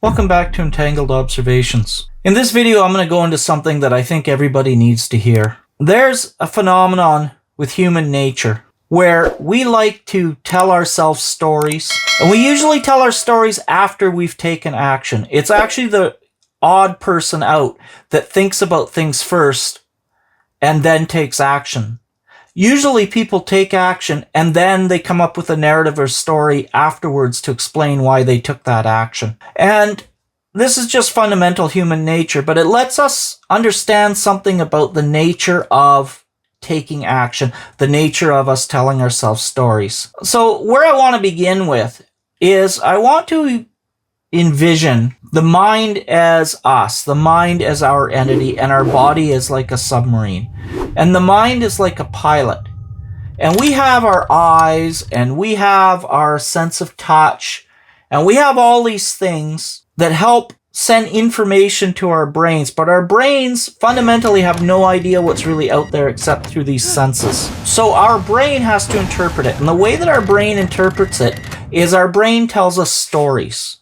Welcome back to Entangled Observations. In this video, I'm going to go into something that I think everybody needs to hear. There's a phenomenon with human nature where we like to tell ourselves stories, and we usually tell our stories after we've taken action. It's actually the odd person out that thinks about things first and then takes action. Usually people take action and then they come up with a narrative or story afterwards to explain why they took that action. And this is just fundamental human nature, but it lets us understand something about the nature of taking action, the nature of us telling ourselves stories. So where I want to begin with is I want to envision the mind as us, the mind as our entity, and our body as like a submarine. And the mind is like a pilot. And we have our eyes, and we have our sense of touch, and we have all these things that help send information to our brains. But our brains fundamentally have no idea what's really out there except through these senses. So our brain has to interpret it. And the way that our brain interprets it is our brain tells us stories.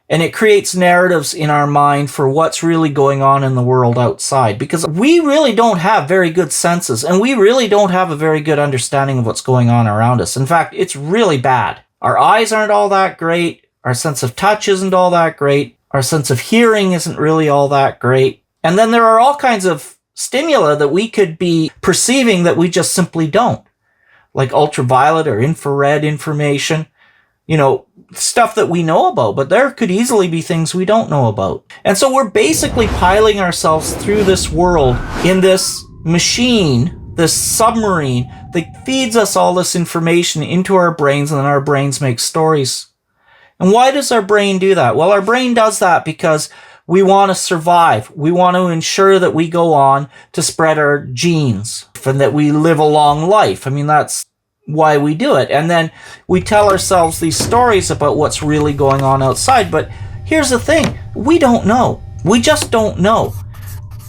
And it creates narratives in our mind for what's really going on in the world outside. Because we really don't have very good senses, and we really don't have a very good understanding of what's going on around us. In fact, it's really bad. Our eyes aren't all that great. Our sense of touch isn't all that great. Our sense of hearing isn't really all that great. And then there are all kinds of stimuli that we could be perceiving that we just simply don't. Like ultraviolet or infrared information. You know, stuff that we know about, but there could easily be things we don't know about. And so we're basically piloting ourselves through this world in this machine, this submarine that feeds us all this information into our brains, and then our brains make stories. And why does our brain do that? Well, our brain does that because we want to survive. We want to ensure that we go on to spread our genes and that we live a long life. I mean, that's why we do it. And then we tell ourselves these stories about what's really going on outside. But here's the thing. We don't know. We just don't know.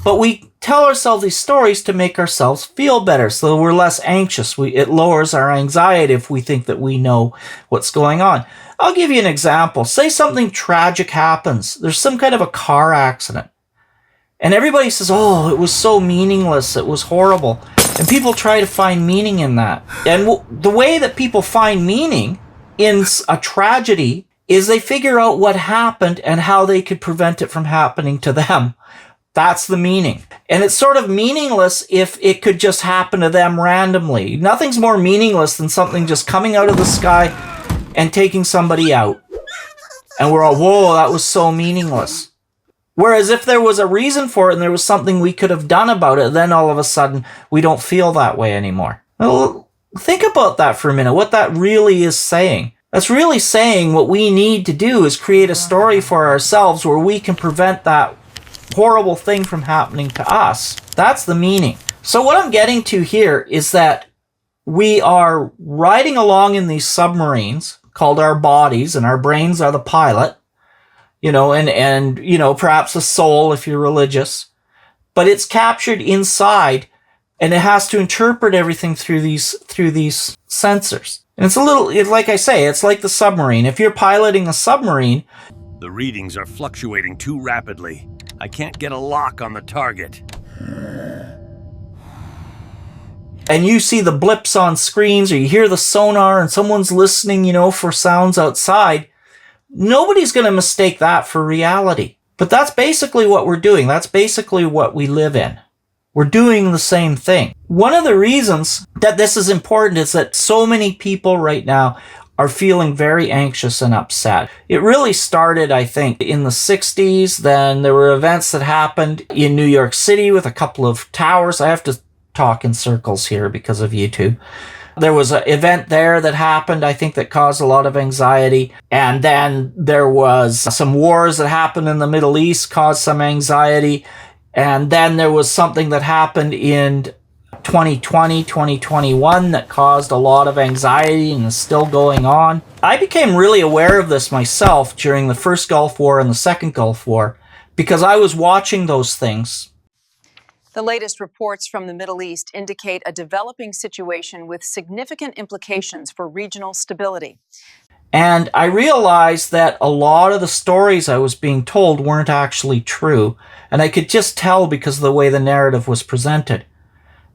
But we tell ourselves these stories to make ourselves feel better so we're less anxious. It lowers our anxiety if we think that we know what's going on. I'll give you an example. Say something tragic happens. There's some kind of a car accident. And everybody says, oh, it was so meaningless. It was horrible. And people try to find meaning in that. And the way that people find meaning in a tragedy is they figure out what happened and how they could prevent it from happening to them. That's the meaning. And it's sort of meaningless if it could just happen to them randomly. Nothing's more meaningless than something just coming out of the sky and taking somebody out. And we're all, whoa, that was so meaningless. Whereas if there was a reason for it and there was something we could have done about it, then all of a sudden we don't feel that way anymore. Well, think about that for a minute, what that really is saying. That's really saying what we need to do is create a story for ourselves where we can prevent that horrible thing from happening to us. That's the meaning. So what I'm getting to here is that we are riding along in these submarines called our bodies, and our brains are the pilot. You know, and you know, perhaps a soul if you're religious, but it's captured inside, and it has to interpret everything through these sensors. And it's a little, like I say, it's like the submarine. If you're piloting a submarine, the readings are fluctuating too rapidly. I can't get a lock on the target. And you see the blips on screens, or you hear the sonar, and someone's listening, you know, for sounds outside. Nobody's going to mistake that for reality. But that's basically what we're doing. That's basically what we live in. We're doing the same thing. One of the reasons that this is important is that so many people right now are feeling very anxious and upset. It really started, I think, in the 60s. Then there were events that happened in New York City with a couple of towers. I have to talk in circles here because of YouTube. There was an event there that happened, I think, that caused a lot of anxiety. And then there was some wars that happened in the Middle East, caused some anxiety. And then there was something that happened in 2020, 2021 that caused a lot of anxiety and is still going on. I became really aware of this myself during the first Gulf War and the second Gulf War because I was watching those things. The latest reports from the Middle East indicate a developing situation with significant implications for regional stability. And I realized that a lot of the stories I was being told weren't actually true. And I could just tell because of the way the narrative was presented.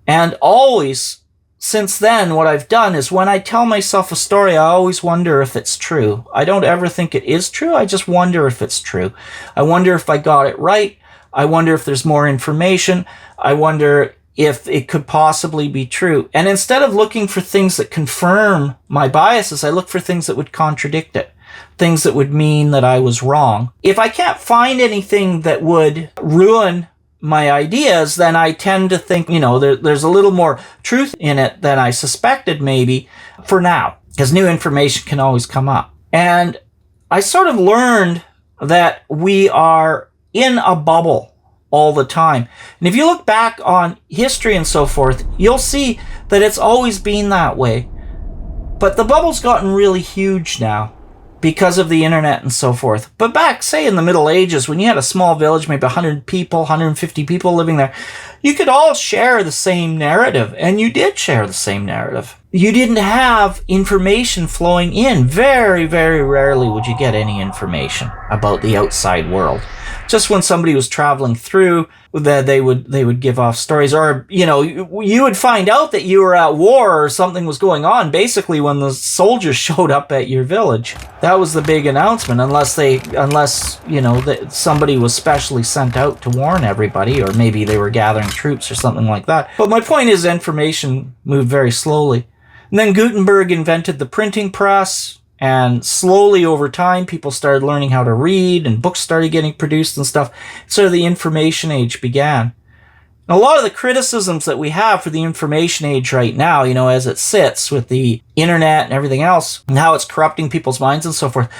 And always, since then, what I've done is when I tell myself a story, I always wonder if it's true. I don't ever think it is true. I just wonder if it's true. I wonder if I got it right. I wonder if there's more information. I wonder if it could possibly be true. And instead of looking for things that confirm my biases, I look for things that would contradict it. Things that would mean that I was wrong. If I can't find anything that would ruin my ideas, then I tend to think, there's a little more truth in it than I suspected maybe for now, because new information can always come up. And I sort of learned that we are in a bubble all the time. And if you look back on history and so forth, you'll see that it's always been that way. But the bubble's gotten really huge now because of the internet and so forth. But back, say, in the Middle Ages, when you had a small village, maybe 100 people, 150 people living there, you could all share the same narrative, and you did share the same narrative. You didn't have information flowing in. Very, very rarely would you get any information about the outside world. Just when somebody was traveling through, that they would give off stories, or you would find out that you were at war or something was going on basically when the soldiers showed up at your village. That was the big announcement, unless somebody was specially sent out to warn everybody, or maybe they were gathering troops or something like that. But my point is, information moved very slowly. And then Gutenberg invented the printing press. And slowly over time, people started learning how to read, and books started getting produced and stuff. So the information age began. And a lot of the criticisms that we have for the information age right now, as it sits with the internet and everything else, and how it's corrupting people's minds and so forth,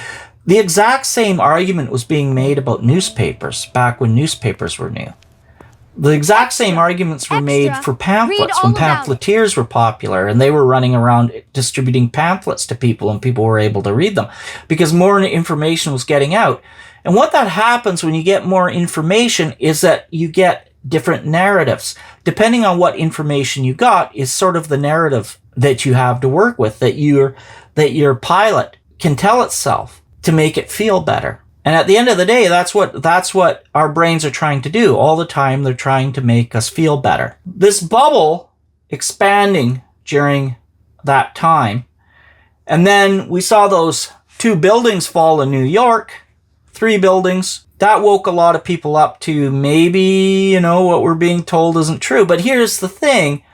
the exact same argument was being made about newspapers back when newspapers were new. The exact same arguments were made for pamphlets when pamphleteers were popular, and they were running around distributing pamphlets to people, and people were able to read them because more information was getting out. And what that happens when you get more information is that you get different narratives. Depending on what information you got is sort of the narrative that you have to work with, that your pilot can tell itself to make it feel better. And at the end of the day, that's what our brains are trying to do. All the time, they're trying to make us feel better. This bubble expanding during that time. And then we saw those 2 buildings fall in New York, 3 buildings. That woke a lot of people up to maybe, what we're being told isn't true. But here's the thing.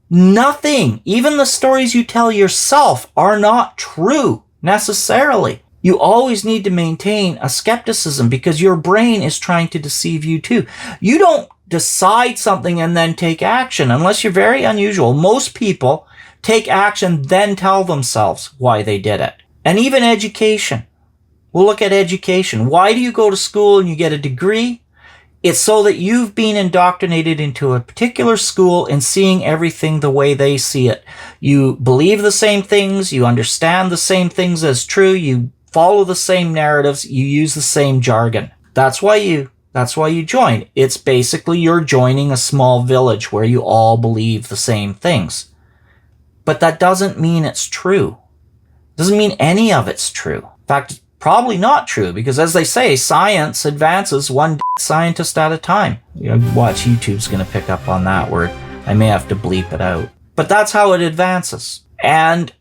Nothing, even the stories you tell yourself, are not true necessarily. You always need to maintain a skepticism because your brain is trying to deceive you too. You don't decide something and then take action unless you're very unusual. Most people take action, then tell themselves why they did it. And even education. We'll look at education. Why do you go to school and you get a degree? It's so that you've been indoctrinated into a particular school and seeing everything the way they see it. You believe the same things. You understand the same things as true. You follow the same narratives, you use the same jargon. That's why you join. It's basically you're joining a small village where you all believe the same things. But that doesn't mean it's true. Doesn't mean any of it's true. In fact, it's probably not true because, as they say, science advances one scientist at a time. Watch, YouTube's going to pick up on that word. I may have to bleep it out. But that's how it advances. And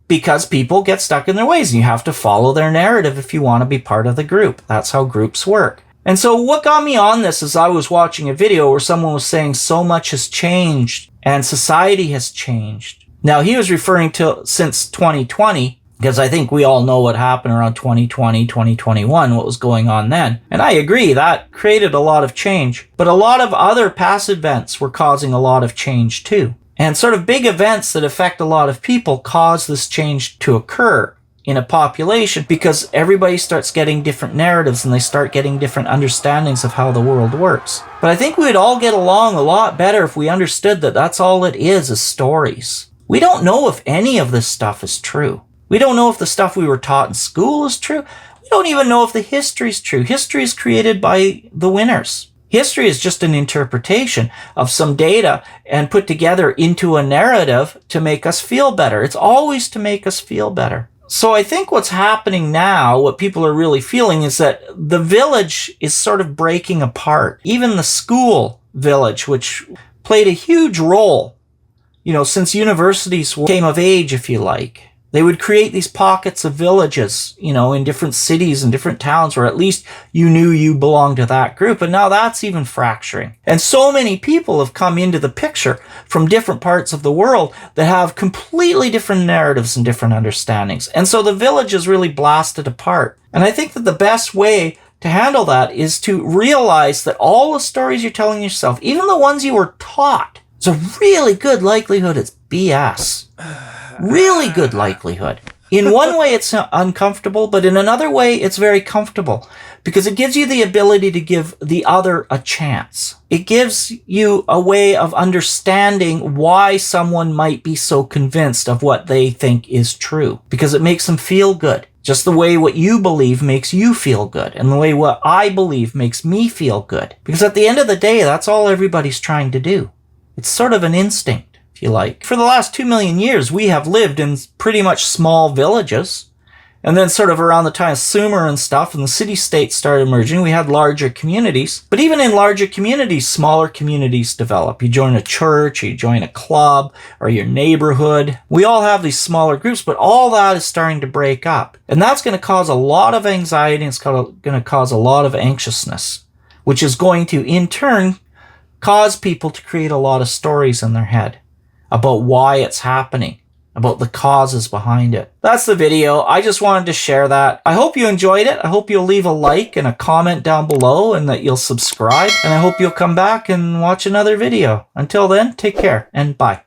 because people get stuck in their ways, and you have to follow their narrative if you want to be part of the group. That's how groups work. And so what got me on this is I was watching a video where someone was saying so much has changed and society has changed. Now, he was referring to since 2020, because I think we all know what happened around 2020, 2021, what was going on then. And I agree, that created a lot of change. But a lot of other past events were causing a lot of change too. And sort of big events that affect a lot of people cause this change to occur in a population because everybody starts getting different narratives and they start getting different understandings of how the world works. But I think we'd all get along a lot better if we understood that that's all it is stories. We don't know if any of this stuff is true. We don't know if the stuff we were taught in school is true. We don't even know if the history is true. History is created by the winners. History is just an interpretation of some data and put together into a narrative to make us feel better. It's always to make us feel better. So I think what's happening now, what people are really feeling, is that the village is sort of breaking apart. Even the school village, which played a huge role, since universities came of age, if you like. They would create these pockets of villages, in different cities and different towns where at least you knew you belonged to that group. And now that's even fracturing. And so many people have come into the picture from different parts of the world that have completely different narratives and different understandings. And so the village is really blasted apart. And I think that the best way to handle that is to realize that all the stories you're telling yourself, even the ones you were taught, there's a really good likelihood it's BS. Really good likelihood. In one way, it's uncomfortable, but in another way, it's very comfortable because it gives you the ability to give the other a chance. It gives you a way of understanding why someone might be so convinced of what they think is true, because it makes them feel good. Just the way what you believe makes you feel good, and the way what I believe makes me feel good. Because at the end of the day, that's all everybody's trying to do. It's sort of an instinct, if you like. For the last 2 million years, we have lived in pretty much small villages. And then sort of around the time of Sumer and stuff, and the city-states started emerging, we had larger communities. But even in larger communities, smaller communities develop. You join a church, or you join a club, or your neighborhood. We all have these smaller groups, but all that is starting to break up. And that's going to cause a lot of anxiety, and it's going to cause a lot of anxiousness, which is going to, in turn, cause people to create a lot of stories in their head about why it's happening, about the causes behind it. That's the video. I just wanted to share that. I hope you enjoyed it. I hope you'll leave a like and a comment down below, and that you'll subscribe. And I hope you'll come back and watch another video. Until then, take care and bye.